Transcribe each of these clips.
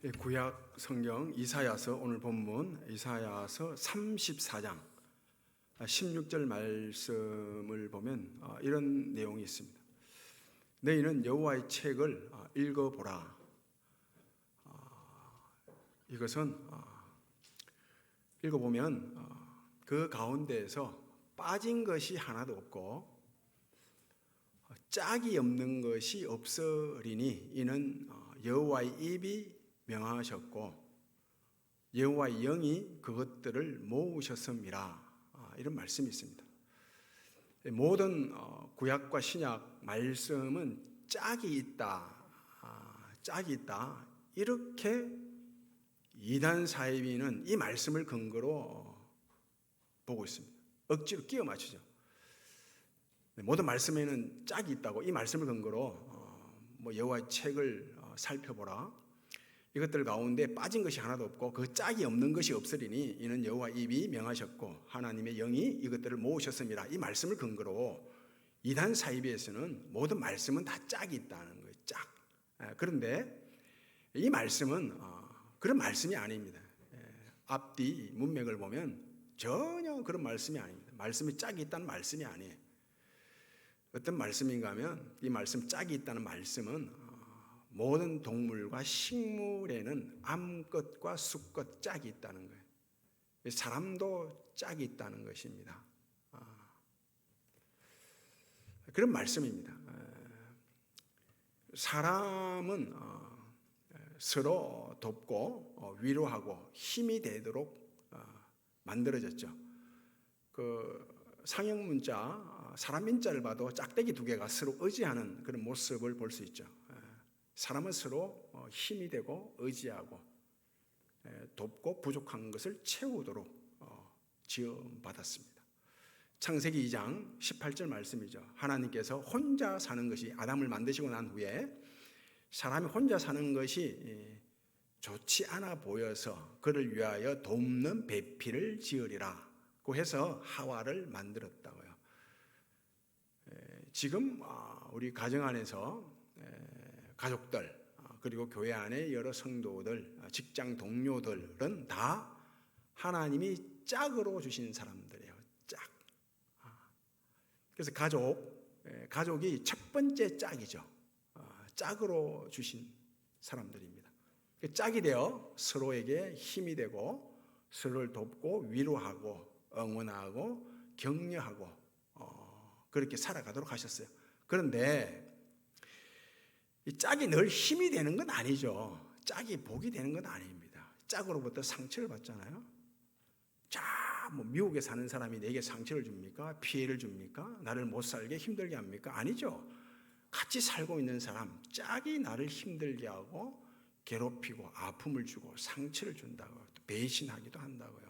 구약 성경 이사야서 오늘 본문 이사야서 34장 16절 말씀을 보면 이런 내용이 있습니다. 너희는 여호와의 책을 읽어보라. 이것은 읽어보면 그 가운데에서 빠진 것이 하나도 없고 짝이 없는 것이 없으리니 이는 여호와의 입이 명하셨고 여호와의 영이 그것들을 모으셨음이라. 이런 말씀이 있습니다. 모든 구약과 신약 말씀은 짝이 있다, 짝이 있다, 이렇게 이단 사이비는 이 말씀을 근거로 보고 있습니다. 억지로 끼워 맞추죠. 모든 말씀에는 짝이 있다고 이 말씀을 근거로 여호와의 책을 살펴보라. 이것들 가운데 빠진 것이 하나도 없고 그 짝이 없는 것이 없으리니 이는 여호와 입이 명하셨고 하나님의 영이 이것들을 모으셨음이라. 이 말씀을 근거로 이단 사이비에서는 모든 말씀은 다 짝이 있다는 거예요. 짝. 그런데 이 말씀은 그런 말씀이 아닙니다. 앞뒤 문맥을 보면 전혀 그런 말씀이 아닙니다. 말씀이 짝이 있다는 말씀이 아니에요. 어떤 말씀인가 하면 이 말씀 짝이 있다는 말씀은 모든 동물과 식물에는 암컷과 수컷 짝이 있다는 거예요. 사람도 짝이 있다는 것입니다. 그런 말씀입니다. 사람은 서로 돕고 위로하고 힘이 되도록 만들어졌죠. 그 상형 문자, 사람 민자를 봐도 짝대기 두 개가 서로 의지하는 그런 모습을 볼 수 있죠. 사람은 서로 힘이 되고 의지하고 돕고 부족한 것을 채우도록 지음받았습니다. 창세기 2장 18절 말씀이죠. 하나님께서 혼자 사는 것이, 아담을 만드시고 난 후에 사람이 혼자 사는 것이 좋지 않아 보여서 그를 위하여 돕는 배필을 지으리라 고 해서 하와를 만들었다고요. 지금 우리 가정 안에서 가족들, 그리고 교회 안에 여러 성도들, 직장 동료들은 다 하나님이 짝으로 주신 사람들이에요. 짝. 그래서 가족이 첫 번째 짝이죠. 짝으로 주신 사람들입니다. 짝이 되어 서로에게 힘이 되고 서로를 돕고 위로하고 응원하고 격려하고 그렇게 살아가도록 하셨어요. 그런데 이 짝이 늘 힘이 되는 건 아니죠. 짝이 복이 되는 건 아닙니다. 짝으로부터 상처를 받잖아요. 미국에 사는 사람이 내게 상처를 줍니까? 피해를 줍니까? 나를 못 살게 힘들게 합니까? 아니죠. 같이 살고 있는 사람, 짝이 나를 힘들게 하고 괴롭히고 아픔을 주고 상처를 준다고, 배신하기도 한다고요.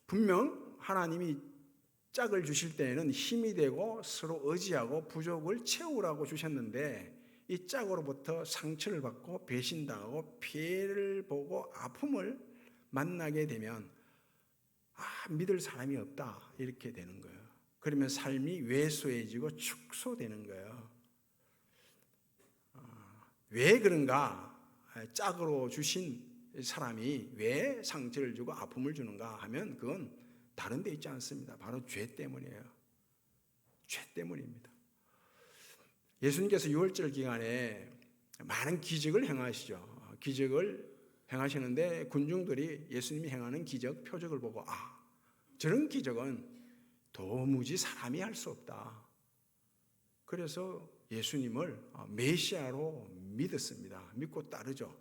분명 하나님이 짝을 주실 때에는 힘이 되고 서로 의지하고 부족을 채우라고 주셨는데 이 짝으로부터 상처를 받고 배신당하고 피해를 보고 아픔을 만나게 되면 믿을 사람이 없다 이렇게 되는 거예요. 그러면 삶이 왜소해지고 축소되는 거예요. 왜 그런가? 짝으로 주신 사람이 왜 상처를 주고 아픔을 주는가 하면 그건 다른 데 있지 않습니다. 바로 죄 때문이에요. 죄 때문입니다. 예수님께서 유월절 기간에 많은 기적을 행하시죠. 기적을 행하시는데 군중들이 예수님이 행하는 기적, 표적을 보고 저런 기적은 도무지 사람이 할 수 없다. 그래서 예수님을 메시아로 믿었습니다. 믿고 따르죠.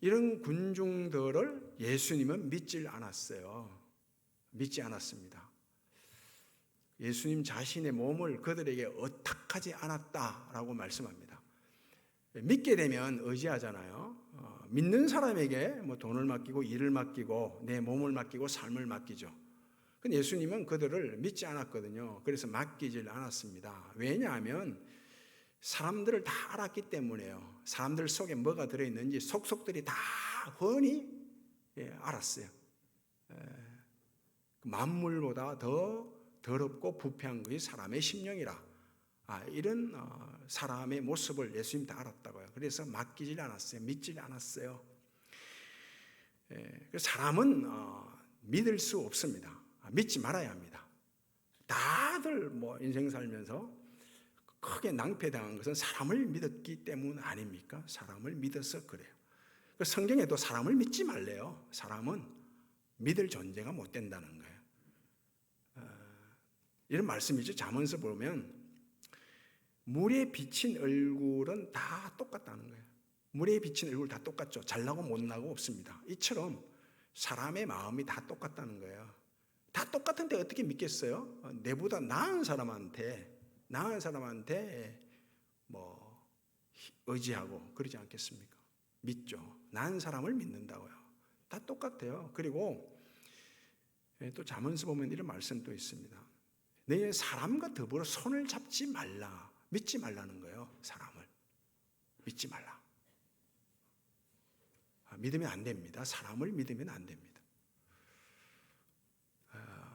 이런 군중들을 예수님은 믿질 않았어요. 믿지 않았습니다. 예수님 자신의 몸을 그들에게 의탁하지 않았다라고 말씀합니다. 믿게 되면 의지하잖아요. 믿는 사람에게 돈을 맡기고 일을 맡기고 내 몸을 맡기고 삶을 맡기죠. 근데 예수님은 그들을 믿지 않았거든요. 그래서 맡기질 않았습니다. 왜냐하면 사람들을 다 알았기 때문에요. 사람들 속에 뭐가 들어있는지 속속들이 다 훤히 알았어요. 만물보다 더 더럽고 부패한 것이 사람의 심령이라. 이런 사람의 모습을 예수님 다 알았다고요. 그래서 맡기질 않았어요. 믿질 않았어요. 사람은 믿을 수 없습니다. 믿지 말아야 합니다. 다들 인생 살면서 크게 낭패당한 것은 사람을 믿었기 때문 아닙니까? 사람을 믿어서 그래요. 성경에도 사람을 믿지 말래요. 사람은 믿을 존재가 못 된다는 거예요. 이런 말씀이죠. 잠언서 보면 물에 비친 얼굴은 다 똑같다는 거예요. 물에 비친 얼굴 다 똑같죠. 잘나고 못나고 없습니다. 이처럼 사람의 마음이 다 똑같다는 거예요. 다 똑같은데 어떻게 믿겠어요? 내보다 나은 사람한테 의지하고 그러지 않겠습니까? 믿죠. 나은 사람을 믿는다고요. 다 똑같아요. 그리고 또 잠언서 보면 이런 말씀도 있습니다. 너희는 사람과 더불어 손을 잡지 말라. 믿지 말라는 거예요. 사람을 믿지 말라. 믿으면 안 됩니다. 사람을 믿으면 안 됩니다.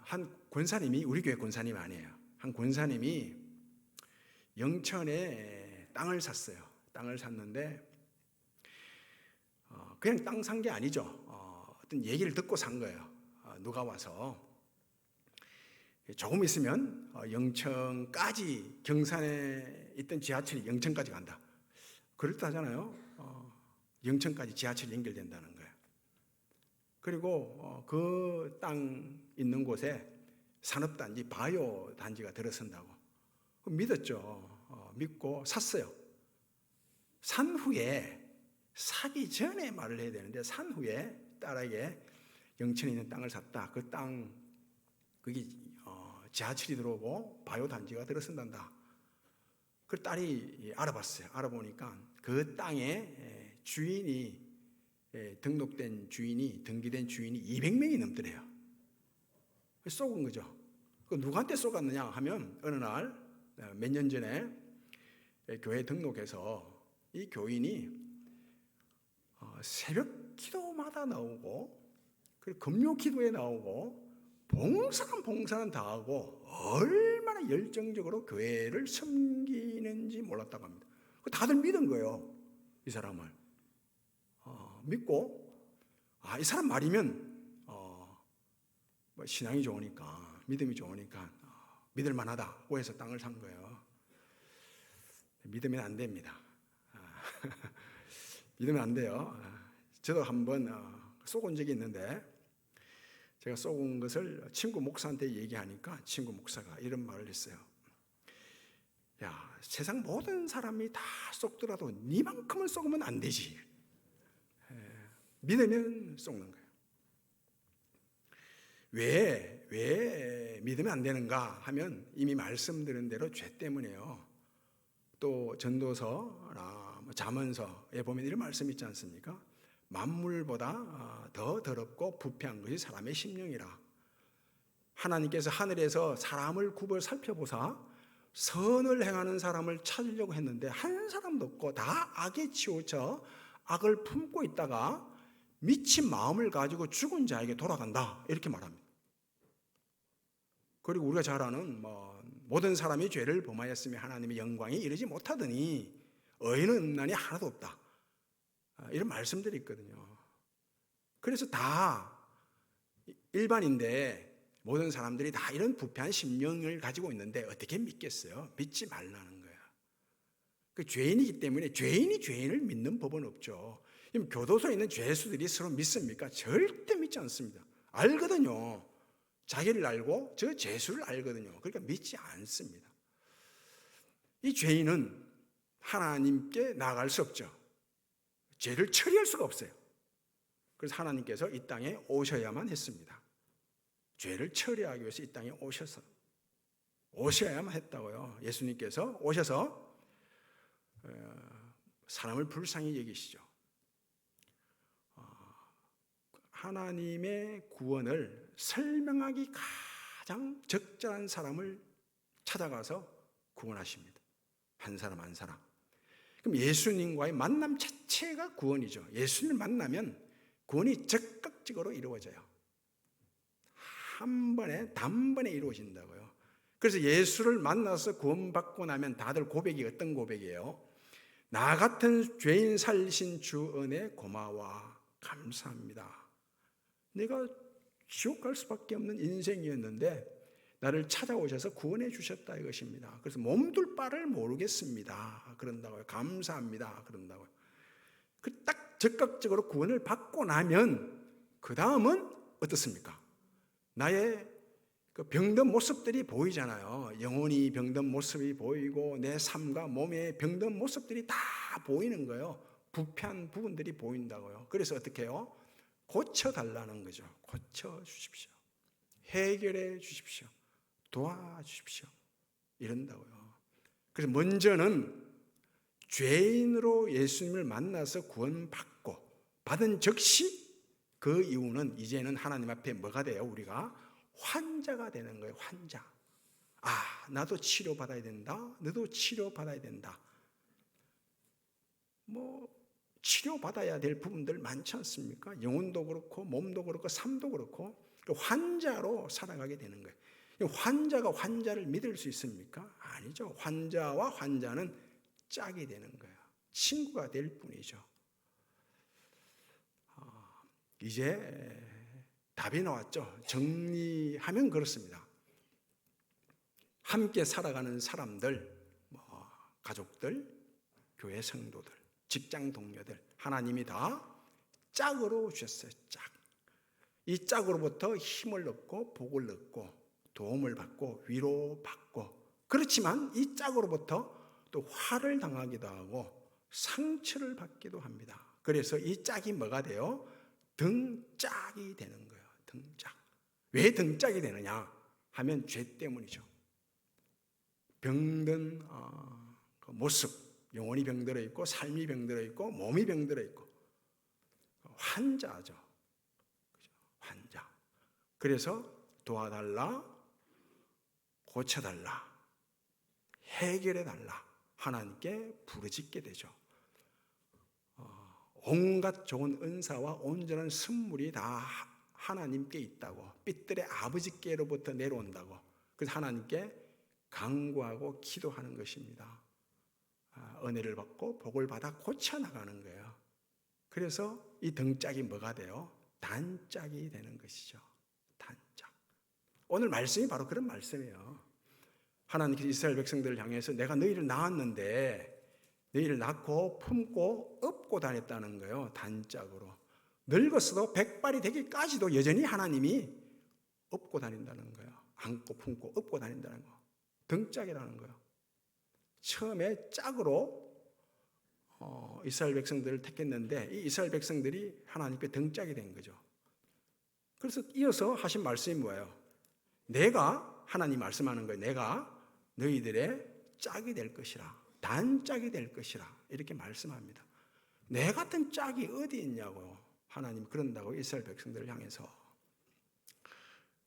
한 권사님이, 우리 교회 권사님 아니에요. 한 권사님이 영천에 땅을 샀어요. 땅을 샀는데 그냥 땅 산 게 아니죠. 어떤 얘기를 듣고 산 거예요. 누가 와서 조금 있으면 영천까지, 경산에 있던 지하철이 영천까지 간다. 그렇다잖아요. 영천까지 지하철이 연결된다는 거예요. 그리고 그 땅 있는 곳에 산업단지, 바이오 단지가 들어선다고 믿었죠. 믿고 샀어요. 산 후에, 사기 전에 말을 해야 되는데, 산 후에 딸에게 영천에 있는 땅을 샀다. 그 땅, 거기 지하철이 들어오고 바이오 단지가 들어선단다. 그 딸이 알아봤어요. 알아보니까 그 땅에 주인이, 등록된 주인이, 등기된 주인이 200명이 넘더래요. 쏘은 거죠. 그 누구한테 쏘갔느냐 하면, 어느 날 몇 년 전에 교회 등록해서 이 교인이 새벽 기도마다 나오고, 그리고 금요 기도에 나오고, 봉사는 다 하고 얼마나 열정적으로 교회를 섬기는지 몰랐다고 합니다. 다들 믿은 거예요. 이 사람을 믿고, 이 사람 말이면 신앙이 좋으니까, 믿음이 좋으니까 믿을 만하다고 해서 땅을 산 거예요. 믿으면 안 됩니다. 믿으면 안 돼요. 저도 한번 쏘은 적이 있는데, 제가 쏘은 것을 친구 목사한테 얘기하니까 친구 목사가 이런 말을 했어요. 야, 세상 모든 사람이 다 쏘더라도 니만큼은 쏘면 안 되지. 믿으면 쏘는 거예요. 왜 믿으면 안 되는가 하면, 이미 말씀드린 대로 죄 때문이에요. 또 전도서나 잠언서에 보면 이런 말씀 있지 않습니까? 만물보다 더 더럽고 부패한 것이 사람의 심령이라. 하나님께서 하늘에서 사람을 굽어 살펴보사 선을 행하는 사람을 찾으려고 했는데 한 사람도 없고 다 악에 치우쳐 악을 품고 있다가 미친 마음을 가지고 죽은 자에게 돌아간다. 이렇게 말합니다. 그리고 우리가 잘 아는 모든 사람이 죄를 범하였으며 하나님의 영광이 이르지 못하더니 의인은 음란이 하나도 없다. 이런 말씀들이 있거든요. 그래서 다 일반인데 모든 사람들이 다 이런 부패한 심령을 가지고 있는데 어떻게 믿겠어요? 믿지 말라는 거야. 그 죄인이기 때문에 죄인이 죄인을 믿는 법은 없죠. 교도소에 있는 죄수들이 서로 믿습니까? 절대 믿지 않습니다. 알거든요. 자기를 알고 저 죄수를 알거든요. 그러니까 믿지 않습니다. 이 죄인은 하나님께 나아갈 수 없죠. 죄를 처리할 수가 없어요. 그래서 하나님께서 이 땅에 오셔야만 했습니다. 죄를 처리하기 위해서 이 땅에 오셔야만 했다고요. 예수님께서 오셔서 사람을 불쌍히 여기시죠. 하나님의 구원을 설명하기 가장 적절한 사람을 찾아가서 구원하십니다. 한 사람 한 사람. 그럼 예수님과의 만남 자체가 구원이죠. 예수님을 만나면 구원이 적극적으로 이루어져요. 한 번에 단번에 이루어진다고요. 그래서 예수를 만나서 구원받고 나면 다들 고백이 어떤 고백이에요? 나 같은 죄인 살리신 주 은혜 고마워 감사합니다. 내가 지옥 갈 수밖에 없는 인생이었는데 나를 찾아오셔서 구원해 주셨다 이것입니다. 그래서 몸둘 바를 모르겠습니다. 그런다고요. 감사합니다. 그런다고요. 그 딱 즉각적으로 구원을 받고 나면 그 다음은 어떻습니까? 나의 그 병든 모습들이 보이잖아요. 영혼이 병든 모습이 보이고 내 삶과 몸의 병든 모습들이 다 보이는 거예요. 부패한 부분들이 보인다고요. 그래서 어떻게 해요? 고쳐달라는 거죠. 고쳐주십시오. 해결해 주십시오. 도와주십시오. 이런다고요. 그래서 먼저는 죄인으로 예수님을 만나서 구원받고 받은 즉시 그 이후는 이제는 하나님 앞에 뭐가 돼요? 우리가 환자가 되는 거예요. 환자. 아, 나도 치료받아야 된다. 너도 치료받아야 된다. 치료받아야 될 부분들 많지 않습니까? 영혼도 그렇고 몸도 그렇고 삶도 그렇고 환자로 살아가게 되는 거예요. 환자가 환자를 믿을 수 있습니까? 아니죠. 환자와 환자는 짝이 되는 거예요. 친구가 될 뿐이죠. 이제 답이 나왔죠. 정리하면 그렇습니다. 함께 살아가는 사람들, 가족들, 교회 성도들, 직장 동료들, 하나님이 다 짝으로 주셨어요. 짝. 이 짝으로부터 힘을 얻고 복을 얻고 도움을 받고 위로받고, 그렇지만 이 짝으로부터 또 화를 당하기도 하고 상처를 받기도 합니다. 그래서 이 짝이 뭐가 돼요? 등짝이 되는 거예요. 등짝. 왜 등짝이 되느냐 하면 죄 때문이죠. 병든 그 모습, 영혼이 병들어 있고 삶이 병들어 있고 몸이 병들어 있고 환자죠. 환자. 그래서 도와달라, 고쳐달라, 해결해달라 하나님께 부르짖게 되죠. 온갖 좋은 은사와 온전한 선물이 다 하나님께 있다고, 빛들의 아버지께로부터 내려온다고, 그래서 하나님께 간구하고 기도하는 것입니다. 은혜를 받고 복을 받아 고쳐나가는 거예요. 그래서 이 등짝이 뭐가 돼요? 단짝이 되는 것이죠. 단짝. 오늘 말씀이 바로 그런 말씀이에요. 하나님께서 이스라엘 백성들을 향해서 내가 너희를 낳았는데 너희를 낳고 품고 업고 다녔다는 거예요. 단짝으로. 늙었어도 백발이 되기까지도 여전히 하나님이 업고 다닌다는 거예요. 안고 품고 업고 다닌다는 거. 등짝이라는 거예요. 처음에 짝으로 이스라엘 백성들을 택했는데 이 이스라엘 백성들이 하나님께 등짝이 된 거죠. 그래서 이어서 하신 말씀이 뭐예요? 내가, 하나님 말씀하는 거예요. 내가 너희들의 짝이 될 것이라, 단짝이 될 것이라 이렇게 말씀합니다. 내 같은 짝이 어디 있냐고요. 하나님 그런다고 이스라엘 백성들을 향해서.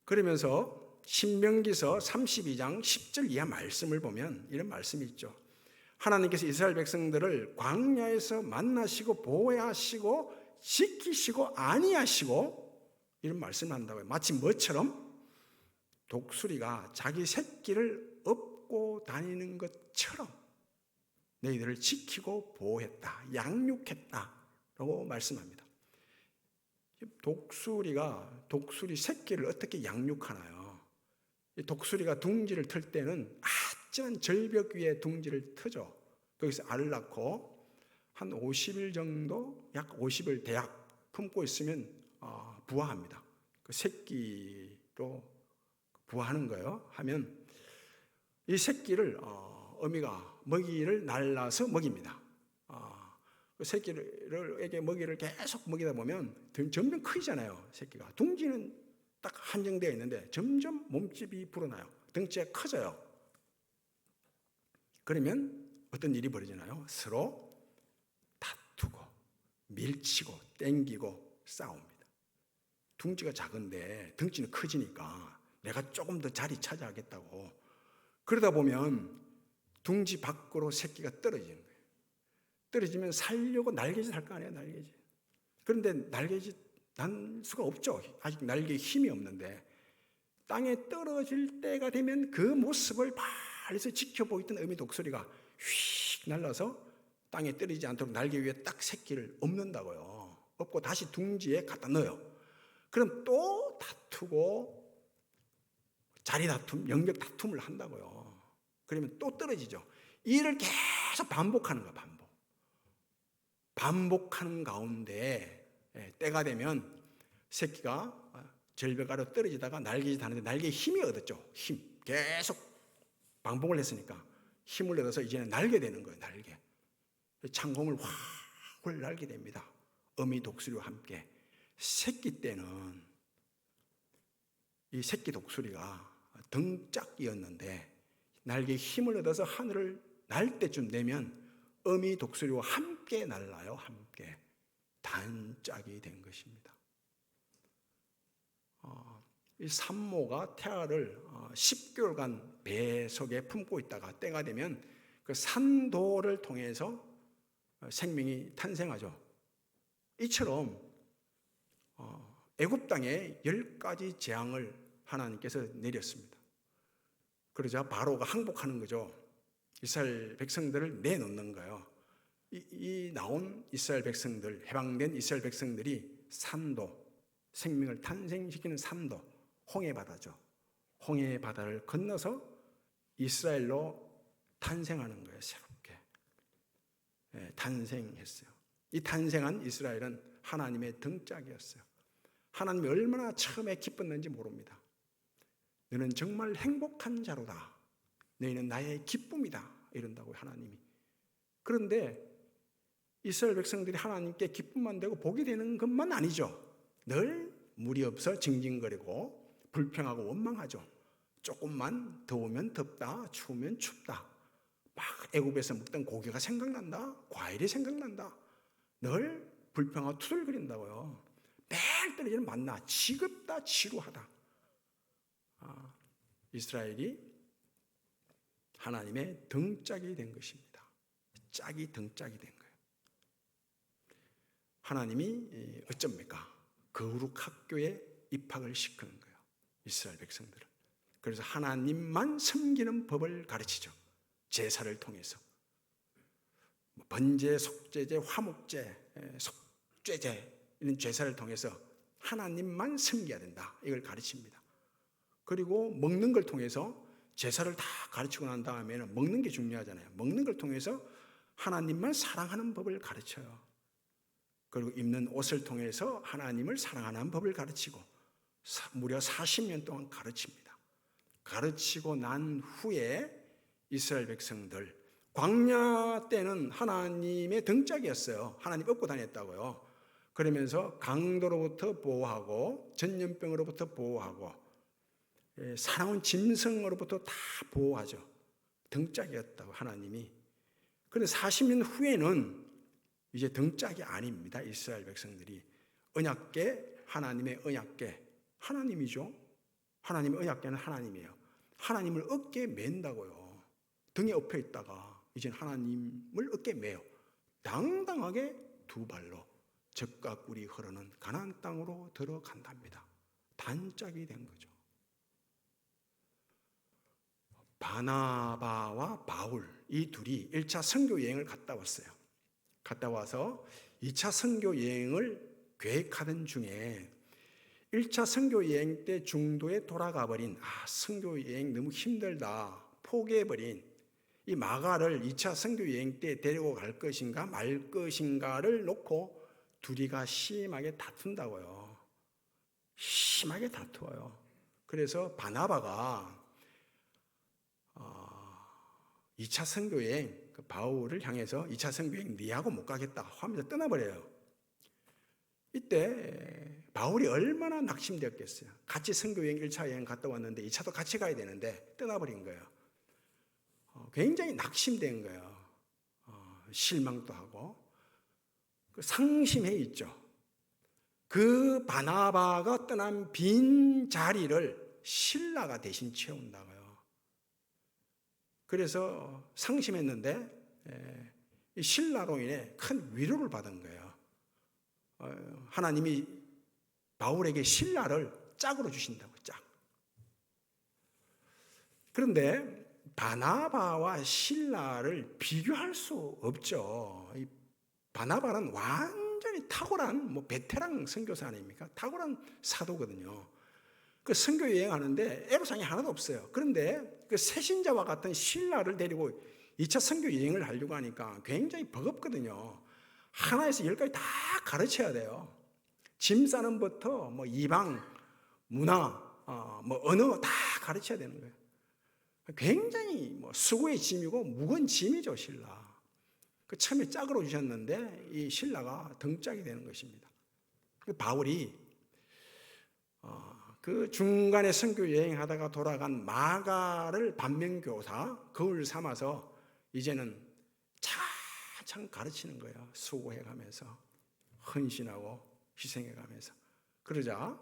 그러면서 신명기서 32장 10절 이하 말씀을 보면 이런 말씀이 있죠. 하나님께서 이스라엘 백성들을 광야에서 만나시고 보호하시고 지키시고 안위하시고 이런 말씀을 한다고요. 마치 뭐처럼? 독수리가 자기 새끼를 업고 다니는 것처럼 너희들을 지키고 보호했다, 양육했다라고 말씀합니다. 독수리 새끼를 어떻게 양육하나요? 독수리가 둥지를 틀 때는 아찔한 절벽 위에 둥지를 트죠. 거기서 알을 낳고 한 50일 정도, 약 50일 대약 품고 있으면 부화합니다. 그 새끼로 부화하는 거예요. 하면 이 새끼를 어미가 먹이를 날라서 먹입니다. 그 새끼에게 먹이를 계속 먹이다 보면 점점 커지잖아요. 새끼가. 둥지는 딱 한정되어 있는데 점점 몸집이 불어나요. 덩치가 커져요. 그러면 어떤 일이 벌어지나요? 서로 다투고 밀치고 땡기고 싸웁니다. 둥지가 작은데 덩치는 커지니까 내가 조금 더 자리 차지하겠다고. 그러다 보면 둥지 밖으로 새끼가 떨어지는 거예요. 떨어지면 살려고 날개짓 할 거 아니에요, 날개짓. 그런데 날개짓 난 수가 없죠. 아직 날개에 힘이 없는데 땅에 떨어질 때가 되면 그 모습을 멀리서 지켜보고 있던 어미 독수리가 휙 날라서 땅에 떨어지지 않도록 날개 위에 딱 새끼를 엎는다고요. 엎고 다시 둥지에 갖다 넣어요. 그럼 또 다투고 자리 다툼, 영역 다툼을 한다고요. 그러면 또 떨어지죠. 이 일을 계속 반복하는 거예요. 반복하는 가운데 때가 되면 새끼가 절벽 아래로 떨어지다가 날개짓 하는데 날개에 힘이 얻었죠. 힘. 계속 반복을 했으니까 힘을 얻어서 이제는 날게 되는 거예요. 날개. 창공을 확 날게 됩니다. 어미 독수리와 함께. 새끼 때는 이 새끼 독수리가 등짝이었는데 날개에 힘을 얻어서 하늘을 날 때쯤 되면 어미 독수리와 함께 날라요. 함께. 단짝이 된 것입니다. 이 산모가 태아를 10개월간 배 속에 품고 있다가 때가 되면 그 산도를 통해서 생명이 탄생하죠. 이처럼 애굽 땅에 10가지 재앙을 하나님께서 내렸습니다. 그러자 바로가 항복하는 거죠. 이스라엘 백성들을 내놓는 거예요. 이 나온 이스라엘 백성들, 해방된 이스라엘 백성들이 산도, 생명을 탄생시키는 산도, 홍해바다죠. 홍해바다를 건너서 이스라엘로 탄생하는 거예요. 새롭게. 탄생했어요. 이 탄생한 이스라엘은 하나님의 등짝이었어요. 하나님이 얼마나 처음에 기뻤는지 모릅니다. 너는 정말 행복한 자로다. 너희는 나의 기쁨이다. 이런다고요, 하나님이. 그런데 이스라엘 백성들이 하나님께 기쁨만 되고 복이 되는 것만 아니죠. 늘 물이 없어 징징거리고 불평하고 원망하죠. 조금만 더우면 덥다, 추우면 춥다. 막 애굽에서 먹던 고기가 생각난다, 과일이 생각난다. 늘 불평하고 투덜거린다고요. 매일 떨어지는 만나, 지겹다, 지루하다. 이스라엘이 하나님의 등짝이 된 것입니다. 짝이 등짝이 된 거예요. 하나님이 어쩝니까? 거룩 학교에 입학을 시키는 거예요. 이스라엘 백성들을. 그래서 하나님만 섬기는 법을 가르치죠. 제사를 통해서. 번제, 속죄제, 화목제, 속죄제 이런 제사를 통해서 하나님만 섬겨야 된다. 이걸 가르칩니다. 그리고 먹는 걸 통해서 제사를 다 가르치고 난 다음에는 먹는 게 중요하잖아요. 먹는 걸 통해서 하나님만 사랑하는 법을 가르쳐요. 그리고 입는 옷을 통해서 하나님을 사랑하는 법을 가르치고 무려 40년 동안 가르칩니다. 가르치고 난 후에 이스라엘 백성들 광야 때는 하나님의 등짝이었어요. 하나님 업고 다녔다고요. 그러면서 강도로부터 보호하고 전염병으로부터 보호하고 사나운 짐승으로부터 다 보호하죠. 등짝이었다고 하나님이. 그런데 40년 후에는 이제 등짝이 아닙니다. 이스라엘 백성들이. 언약궤, 하나님의 언약궤. 하나님이죠. 하나님의 언약궤는 하나님이에요. 하나님을 어깨에 맨다고요. 등에 엎여 있다가 이제 하나님을 어깨에 매요. 당당하게 두 발로 젖과 꿀이 흐르는 가나안 땅으로 들어간답니다. 단짝이 된 거죠. 바나바와 바울 이 둘이 1차 선교 여행을 갔다 왔어요. 갔다 와서 2차 선교 여행을 계획하던 중에 1차 선교 여행 때 중도에 돌아가 버린 선교 여행 너무 힘들다 포기해버린 이 마가를 2차 선교 여행 때 데리고 갈 것인가 말 것인가를 놓고 둘이가 심하게 다툰다고요. 심하게 다투어요. 그래서 바나바가 2차 선교여행 그 바울을 향해서 2차 선교여행 니하고 못 가겠다 하면서 떠나버려요. 이때 바울이 얼마나 낙심되었겠어요. 같이 선교여행 1차 여행 갔다 왔는데 2차도 같이 가야 되는데 떠나버린 거예요. 굉장히 낙심된 거예요. 실망도 하고 상심해 있죠. 그 바나바가 떠난 빈 자리를 신라가 대신 채운다고요. 그래서 상심했는데 이 신라로 인해 큰 위로를 받은 거예요. 하나님이 바울에게 신라를 짝으로 주신다고 짝. 그런데 바나바와 실라를 비교할 수 없죠. 이 바나바는 완전히 탁월한 베테랑 선교사 아닙니까? 탁월한 사도거든요. 그 선교 여행하는데 애로사항이 하나도 없어요. 그런데 그 새신자와 같은 실라를 데리고 2차 선교 여행을 하려고 하니까 굉장히 버겁거든요. 하나에서 10까지 다 가르쳐야 돼요. 짐 싸는 부터 이방 문화, 언어 다 가르쳐야 되는 거예요. 굉장히 수고의 짐이고 무거운 짐이죠, 신라. 그 처음에 짝으로 주셨는데 이 신라가 등짝이 되는 것입니다. 바울이 그 중간에 선교 여행하다가 돌아간 마가를 반면교사 거울 삼아서 이제는 차차 가르치는 거예요. 수고해가면서 헌신하고 희생해가면서. 그러자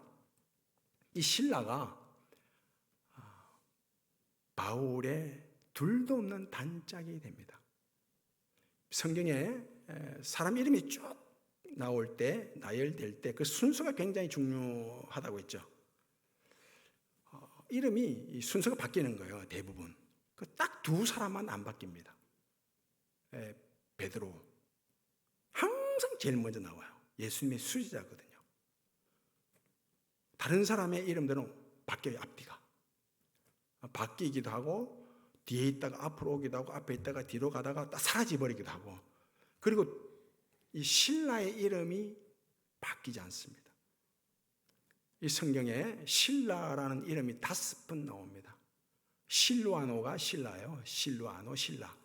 이 신라가 바울의 둘도 없는 단짝이 됩니다. 성경에 사람 이름이 쭉 나올 때, 나열될 때 그 순서가 굉장히 중요하다고 했죠. 이름이 순서가 바뀌는 거예요, 대부분. 딱 두 사람만 안 바뀝니다. 베드로. 항상 제일 먼저 나와요. 예수님의 수지자거든요. 다른 사람의 이름들은 바뀌어요, 앞뒤가. 바뀌기도 하고, 뒤에 있다가 앞으로 오기도 하고, 앞에 있다가 뒤로 가다가 딱 사라져버리기도 하고, 그리고 이 신라의 이름이 바뀌지 않습니다. 이 성경에 신라라는 이름이 5번 나옵니다. 실루아노가 신라예요. 실루아노, 신라.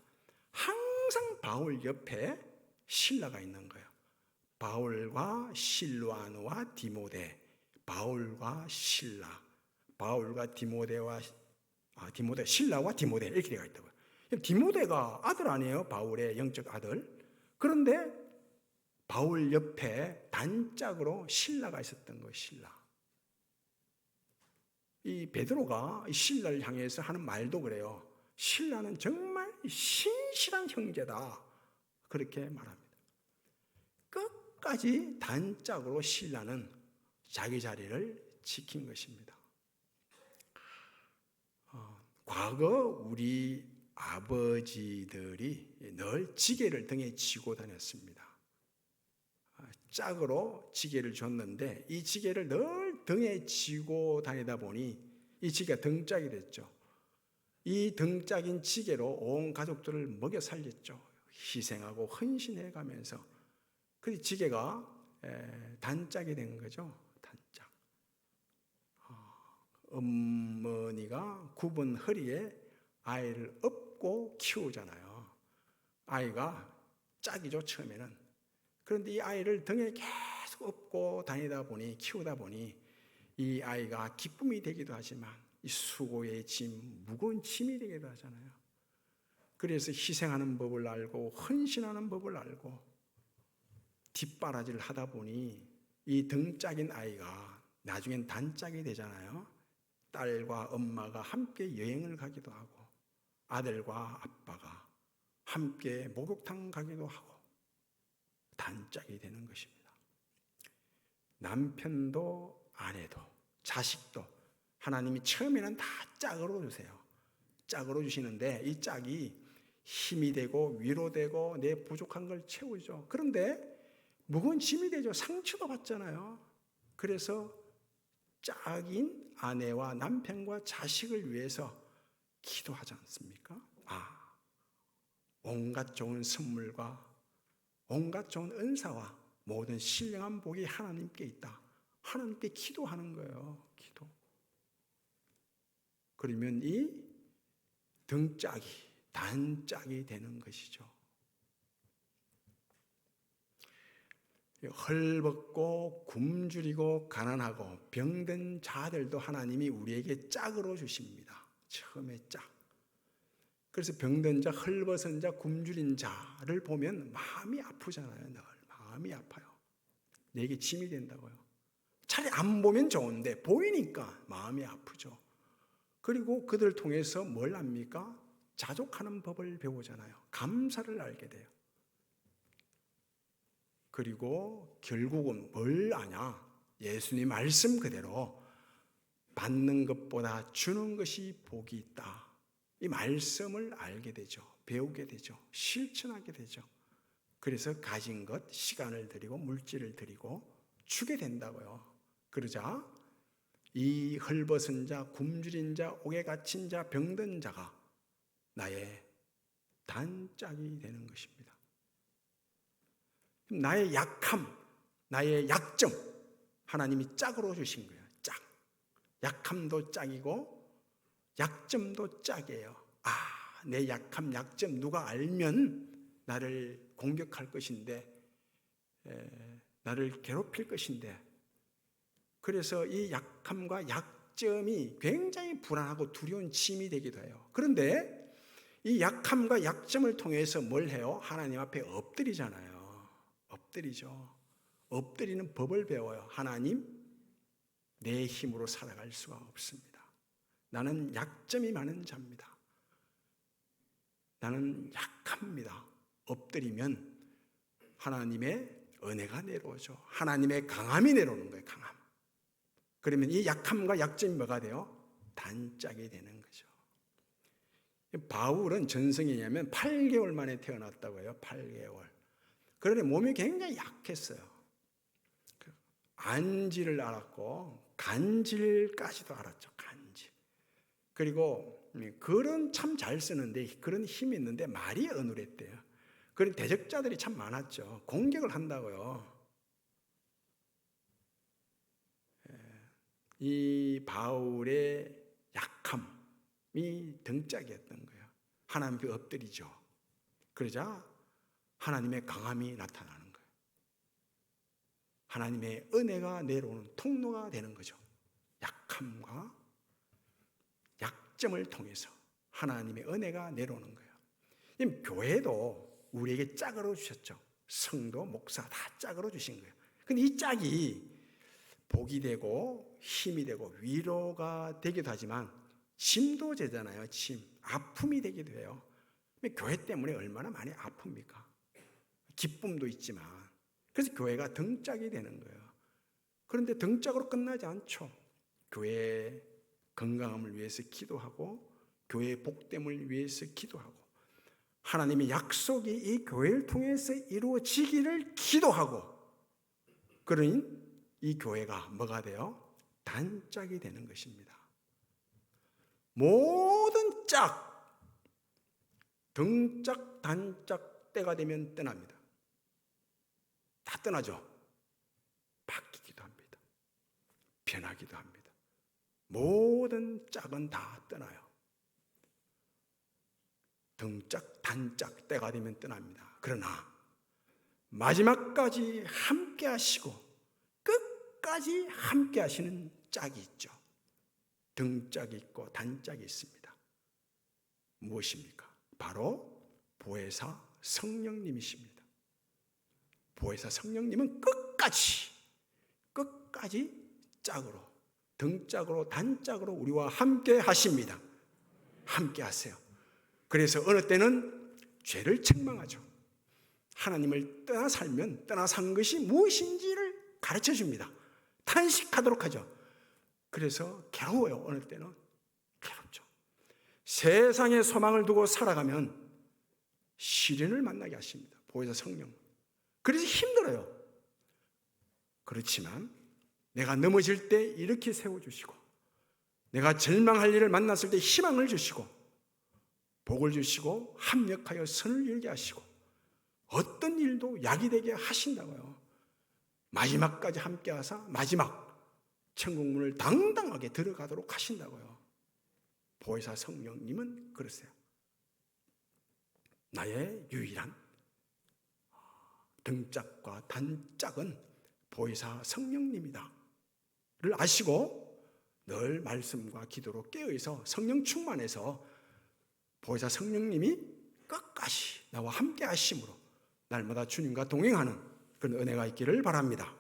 항상 바울 옆에 신라가 있는 거예요. 바울과 실루아노와 디모데, 바울과 신라, 바울과 디모데와 디모데, 신라와 디모데 이렇게 되어 있다고요. 디모데가 아들 아니에요? 바울의 영적 아들. 그런데 바울 옆에 단짝으로 신라가 있었던 거예요. 신라. 이 베드로가 신라를 향해서 하는 말도 그래요. 신라는 정말 신실한 형제다. 그렇게 말합니다. 끝까지 단짝으로 신라는 자기 자리를 지킨 것입니다. 과거 우리 아버지들이 늘 지게를 등에 지고 다녔습니다. 짝으로 지게를 줬는데 이 지게를 늘 등에 지고 다니다 보니 이 지게가 등짝이 됐죠. 이 등짝인 지게로 온 가족들을 먹여 살렸죠. 희생하고 헌신해 가면서. 그 지게가 단짝이 된 거죠. 단짝. 어머니가 굽은 허리에 아이를 업고 키우잖아요. 아이가 짝이죠, 처음에는. 그런데 이 아이를 등에 계속 업고 다니다 보니, 키우다 보니 이 아이가 기쁨이 되기도 하지만 이 수고의 짐, 무거운 짐이 되기도 하잖아요. 그래서 희생하는 법을 알고 헌신하는 법을 알고 뒷바라지를 하다 보니 이 등짝인 아이가 나중엔 단짝이 되잖아요. 딸과 엄마가 함께 여행을 가기도 하고 아들과 아빠가 함께 목욕탕 가기도 하고 단짝이 되는 것입니다. 남편도 아내도 자식도 하나님이 처음에는 다 짝으로 주세요. 짝으로 주시는데 이 짝이 힘이 되고 위로되고 내 부족한 걸 채우죠. 그런데 무거운 짐이 되죠. 상처도 받잖아요. 그래서 짝인 아내와 남편과 자식을 위해서 기도하지 않습니까? 온갖 좋은 선물과 온갖 좋은 은사와 모든 신령한 복이 하나님께 있다. 하나님께 기도하는 거예요. 기도. 그러면 이 등짝이 단짝이 되는 것이죠. 헐벗고 굶주리고 가난하고 병든 자들도 하나님이 우리에게 짝으로 주십니다. 처음에 짝. 그래서 병든 자, 헐벗은 자, 굶주린 자를 보면 마음이 아프잖아요. 늘 마음이 아파요. 내게 짐이 된다고요. 차라리 안 보면 좋은데 보이니까 마음이 아프죠. 그리고 그들을 통해서 뭘 압니까? 자족하는 법을 배우잖아요. 감사를 알게 돼요. 그리고 결국은 뭘 아냐? 예수님 말씀 그대로 받는 것보다 주는 것이 복이 있다. 이 말씀을 알게 되죠. 배우게 되죠. 실천하게 되죠. 그래서 가진 것, 시간을 들이고 물질을 들이고 주게 된다고요. 그러자 이 헐벗은 자, 굶주린 자, 옥에 갇힌 자, 병든 자가 나의 단짝이 되는 것입니다. 나의 약함, 나의 약점, 하나님이 짝으로 주신 거예요. 짝. 약함도 짝이고 약점도 짝이에요. 내 약함, 약점 누가 알면 나를 공격할 것인데, 나를 괴롭힐 것인데, 그래서 이 약함과 약점이 굉장히 불안하고 두려운 짐이 되기도 해요. 그런데 이 약함과 약점을 통해서 뭘 해요? 하나님 앞에 엎드리잖아요. 엎드리죠. 엎드리는 법을 배워요. 하나님, 내 힘으로 살아갈 수가 없습니다. 나는 약점이 많은 자입니다. 나는 약합니다. 엎드리면 하나님의 은혜가 내려오죠. 하나님의 강함이 내려오는 거예요. 강함. 그러면 이 약함과 약점이 뭐가 돼요? 단짝이 되는 거죠. 바울은 전성이냐면 8개월 만에 태어났다고 해요. 8개월. 그런데 몸이 굉장히 약했어요. 안지를 알았고 간질까지도 알았죠. 간질. 그리고 글은 참 잘 쓰는데, 그런 힘이 있는데 말이 어눌했대요. 그런 대적자들이 참 많았죠. 공격을 한다고요. 이 바울의 약함이 등짝이었던 거예요. 하나님 앞에 엎드리죠. 그러자 하나님의 강함이 나타나는 거예요. 하나님의 은혜가 내려오는 통로가 되는 거죠. 약함과 약점을 통해서 하나님의 은혜가 내려오는 거예요. 교회도 우리에게 짝으로 주셨죠. 성도, 목사 다 짝으로 주신 거예요. 근데 이 짝이 복이 되고 힘이 되고 위로가 되기도 하지만 짐도 되잖아요. 짐, 아픔이 되기도 해요. 교회 때문에 얼마나 많이 아픕니까? 기쁨도 있지만. 그래서 교회가 등짝이 되는 거예요. 그런데 등짝으로 끝나지 않죠. 교회의 건강함을 위해서 기도하고 교회의 복됨을 위해서 기도하고 하나님의 약속이 이 교회를 통해서 이루어지기를 기도하고, 그러니 이 교회가 뭐가 돼요? 단짝이 되는 것입니다. 모든 짝, 등짝, 단짝 때가 되면 떠납니다. 다 떠나죠. 바뀌기도 합니다. 변하기도 합니다. 모든 짝은 다 떠나요. 등짝, 단짝 때가 되면 떠납니다. 그러나 마지막까지 함께 하시고 끝까지 함께 하시는 짝이 있죠. 등짝이 있고 단짝이 있습니다. 무엇입니까? 바로 보혜사 성령님이십니다. 보혜사 성령님은 끝까지 짝으로, 등짝으로, 단짝으로 우리와 함께 하십니다. 함께 하세요. 그래서 어느 때는 죄를 책망하죠. 하나님을 떠나 살면 떠나 산 것이 무엇인지를 가르쳐 줍니다. 탄식하도록 하죠. 그래서 괴로워요. 어느 때는 괴롭죠. 세상에 소망을 두고 살아가면 시련을 만나게 하십니다. 보혜사 성령. 그래서 힘들어요. 그렇지만 내가 넘어질 때 이렇게 세워주시고, 내가 절망할 일을 만났을 때 희망을 주시고, 복을 주시고 합력하여 선을 이루게 하시고 어떤 일도 약이 되게 하신다고요. 마지막까지 함께 하사 마지막 천국문을 당당하게 들어가도록 하신다고요. 보혜사 성령님은 그러세요. 나의 유일한 등짝과 단짝은 보혜사 성령님이다 를 아시고 늘 말씀과 기도로 깨어있어 성령 충만해서 보혜사 성령님이 끝까지 나와 함께 하심으로 날마다 주님과 동행하는 그런 은혜가 있기를 바랍니다.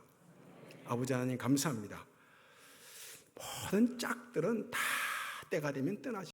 아버지 하나님 감사합니다. 모든 짝들은 다 때가 되면 떠나지